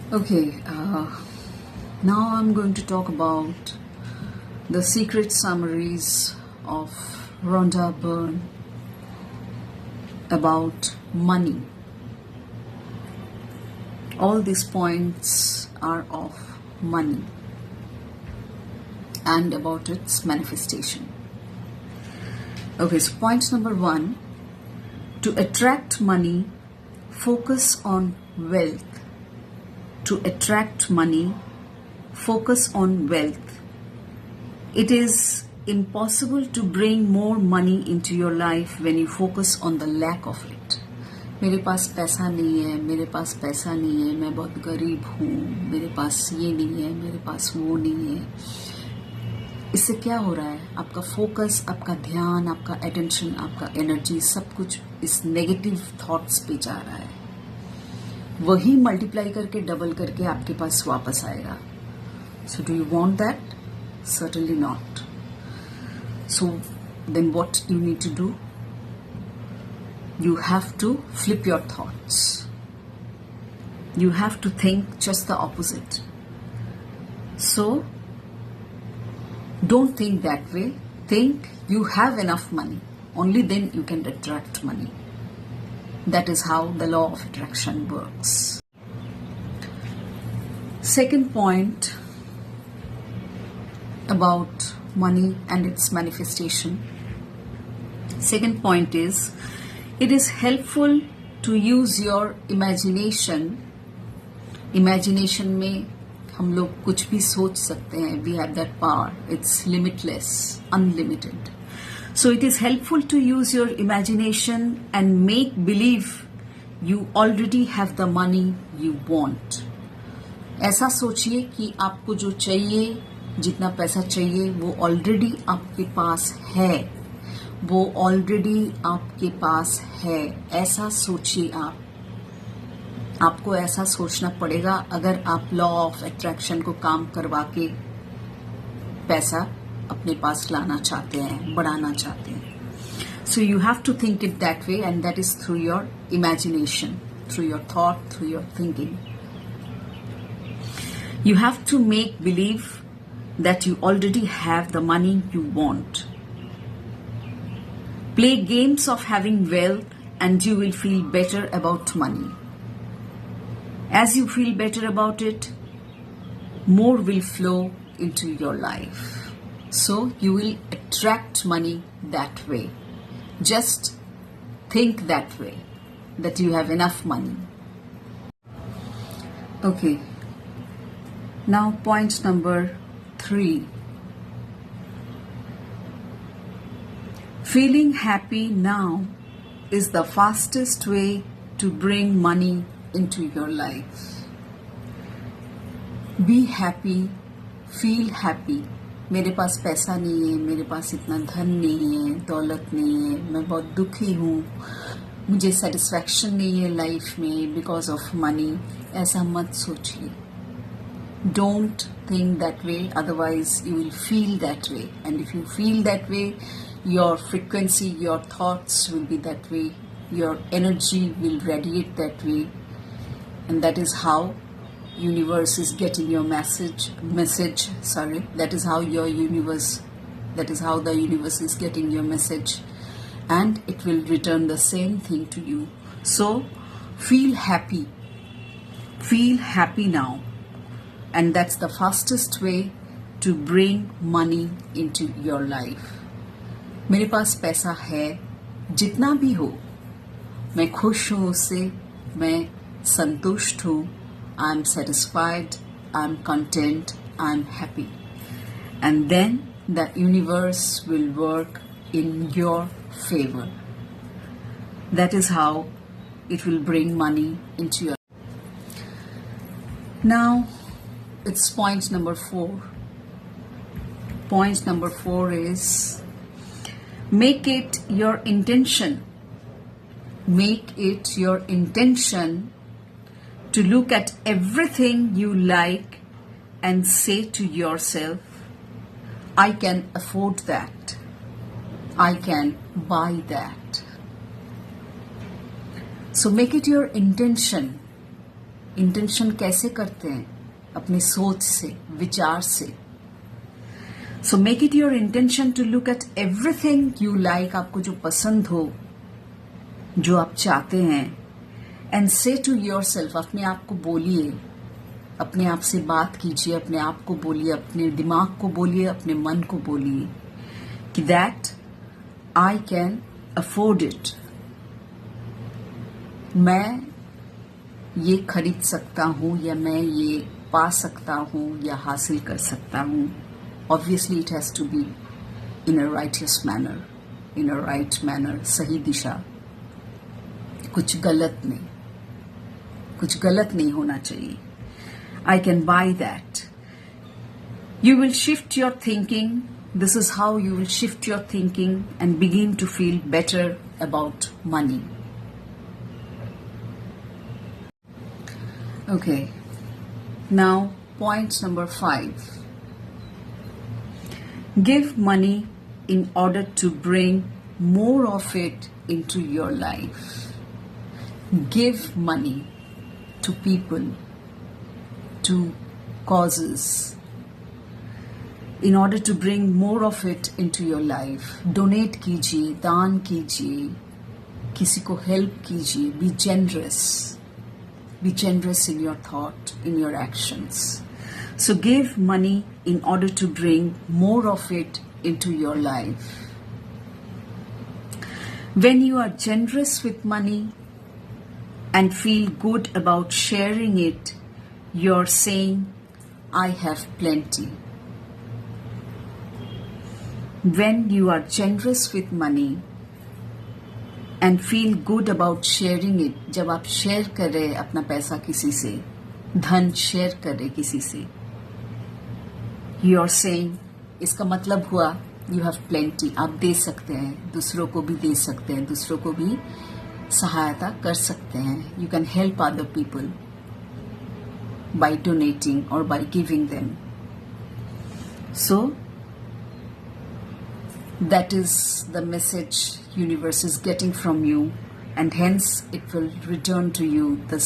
Okay, now I'm going to talk about the secret summaries of Rhonda Byrne about money. All these points are of money and about its manifestation. Okay, so point number 1, to attract money, focus on wealth. To attract money, focus on wealth. It is impossible to bring more money into your life when you focus on the lack of it. मेरे पास पैसा नहीं है, मेरे पास पैसा नहीं है, मैं बहुत गरीब हूँ, मेरे पास ये नहीं है, मेरे पास वो नहीं है. इससे क्या हो रहा है? आपका फोकस, आपका ध्यान, आपका अटेंशन, आपका एनर्जी, सब कुछ इस नेगेटिव थॉट्स पे जा रहा है. वही मल्टीप्लाई करके डबल करके आपके पास वापस आएगा. So do you want that? Certainly not. So then what you need to do? You have to flip your thoughts. You have to think just the opposite. So, don't think that way. Think you have enough money. Only then you can attract money. That is how the law of attraction works. Second point about money and its manifestation. Second point is, it is helpful to use your imagination. Imagination में हम लोग कुछ भी सोच सकते हैं. We have that power. It's limitless, unlimited. So it is helpful to use your imagination and make believe you already have the money you want. ऐसा सोचिए कि आपको जो चाहिए, जितना पैसा चाहिए, वो ऑलरेडी आपके पास है. वो ऑलरेडी आपके पास है. ऐसा सोचिए आप. आपको ऐसा सोचना पड़ेगा अगर आप लॉ ऑफ अट्रैक्शन को काम करवा के पैसा अपने पास लाना चाहते हैं, बढ़ाना चाहते हैं. So you have to think it that way, and that is through your imagination, through your thought, through your thinking. You have to make believe that you already have the money you want. Play games of having wealth and you will feel better about money. As you feel better about it, more will flow into your life. So you will attract money that way. Just think that way, that you have enough money. Okay. Now point number 3. Feeling happy now is the fastest way to bring money into your life. Be happy, feel happy. मेरे पास पैसा नहीं है, मेरे पास इतना धन नहीं है, दौलत नहीं है, मैं बहुत दुखी हूँ, मुझे सेटिस्फैक्शन नहीं है लाइफ में बिकॉज ऑफ मनी. ऐसा मत सोचिए. Don't think that way, otherwise you will feel that way. And if you feel that way, your frequency, your thoughts will be that way, your energy will radiate that way, and that is how universe is getting your message, that is how the universe is getting your message, and it will return the same thing to you. So feel happy now, and that's the fastest way to bring money into your life. मेरे पास पैसा है, जितना भी हो, मैं खुश हूँ उससे, मैं संतुष्ट हूँ. I am satisfied, I am content, I am happy. And then the universe will work in your favour. That is how it will bring money into your. Now it's point number 4. Point number 4 is, make it your intention to look at everything you like and say to yourself, I can afford that. I can buy that. So make it your intention intention कैसे करते हैं? अपनी सोच से, विचार से. So make it your intention to look at everything you like, आपको जो पसंद हो, जो आप चाहते हैं, एंड से टू योर सेल्फ, अपने आप को बोलिए, अपने आप से बात कीजिए, अपने आप को बोलिए, अपने दिमाग को बोलिए, अपने मन को बोलिए कि that I can afford it, मैं ये खरीद सकता हूं या मैं ये पा सकता हूं या हासिल कर सकता हूं. Obviously it has to be in a righteous manner, in a right manner, सही दिशा, कुछ गलत नहीं, कुछ गलत नहीं होना चाहिए. I can buy that. You will shift your thinking. This is how you will shift your thinking and begin to feel better about money. Okay. Now, point number 5. Give money in order to bring more of it into your life. Give money to people, to causes, in order to bring more of it into your life. Donate कीजिए, दान कीजिए, किसी को help कीजिए. Be generous. Be generous in your thought, in your actions. So give money in order to bring more of it into your life. When you are generous with money and feel good about sharing it, you're saying, I have plenty. When you are generous with money and feel good about sharing it, जब आप share कर रहे अपना पैसा किसी से, धन share कर रहे किसी से, you're saying, इसका मतलब हुआ you have plenty, आप दे सकते हैं, दूसरों को भी दे सकते हैं, दूसरों को भी सहायता कर सकते हैं. You can help other people by donating or by giving them. So that is the message universe is getting from you, and hence it will return to you the